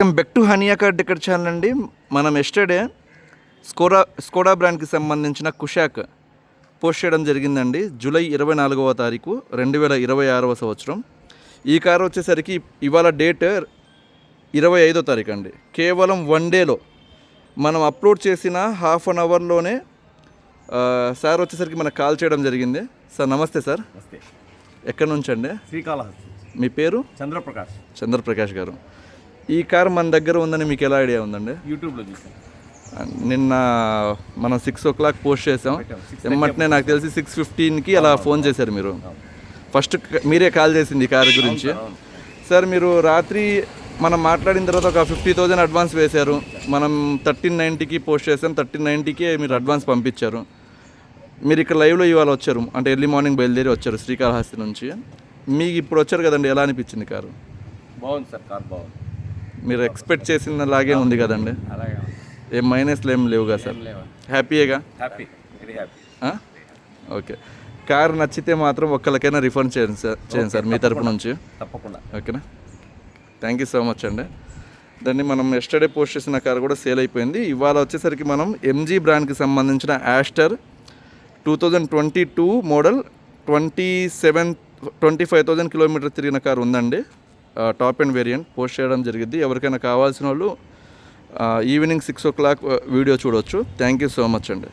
Welcome back to Hania car ticket channel అండి. మనం yesterday Skoda బ్రాండ్కి సంబంధించిన కుషాక్ పోస్ట్ చేయడం జరిగిందండి. జూలై 24వ తారీఖు 2026వ సంవత్సరం. ఈ కారు వచ్చేసరికి ఇవాళ డేట్ 25వ తారీఖు అండి. కేవలం 1 డేలో మనం అప్లోడ్ చేసిన హాఫ్ అన్ అవర్లోనే సార్ వచ్చేసరికి మనకు కాల్ చేయడం జరిగింది. సార్ నమస్తే సార్. నమస్తే. ఎక్కడి నుంచి అండి? శ్రీకాళహస్తి. మీ పేరు? చంద్రప్రకాష్ గారు. ఈ కార్ మన దగ్గర ఉందని మీకు ఎలా ఐడియా ఉందండి? యూట్యూబ్లో చూసాను. నిన్న మనం 6 o'clock పోస్ట్ చేసాం. ఎమ్మటనే నాకు తెలిసి 6:15కి అలా ఫోన్ చేశారు మీరు. ఫస్ట్ మీరే కాల్ చేసింది ఈ కార్ గురించి. సార్ మీరు రాత్రి మనం మాట్లాడిన తర్వాత ఒక 50,000 అడ్వాన్స్ వేశారు. మనం 1390కి పోస్ట్ చేసాం. 1390కి మీరు అడ్వాన్స్ పంపించారు. మీరు ఇక్కడ లైవ్లో ఇవాళ వచ్చారు, అంటే ఎర్లీ మార్నింగ్ బయలుదేరి వచ్చారు శ్రీకాళహస్తి నుంచి. మీకు ఇప్పుడు వచ్చారు కదండి, ఎలా అనిపించింది కారు? బాగుంది సార్, కార్ బాగుంది. మీరు ఎక్స్పెక్ట్ చేసిన లాగే ఉంది కదండి? అలాగే. ఏం మైనస్లు ఏం లేవుగా సార్? హ్యాపీయేగా? Happy, very happy. Okay. Car నచ్చితే మాత్రం ఒక్కరికైనా రిఫండ్ చేయండి సార్ మీ తరపు నుంచి. తప్పకుండా. ఓకేనా? థ్యాంక్ యూ సో మచ్ అండి. దాన్ని మనం ఎస్టర్డే పోస్ట్ చేసిన కార్ కూడా సేల్ అయిపోయింది. ఇవాళ వచ్చేసరికి మనం ఎంజీ బ్రాండ్కి సంబంధించిన యాస్టర్ 2022 మోడల్ 25,000 కిలోమీటర్ తిరిగిన కార్ ఉందండి. టాప్ అండ్ వేరియంట్ పోస్ట్ చేయడం జరిగింది. ఎవరికైనా కావాల్సిన వాళ్ళు ఈవినింగ్ 6 o'clock వీడియో చూడవచ్చు. థ్యాంక్ యూ సో మచ్ అండి.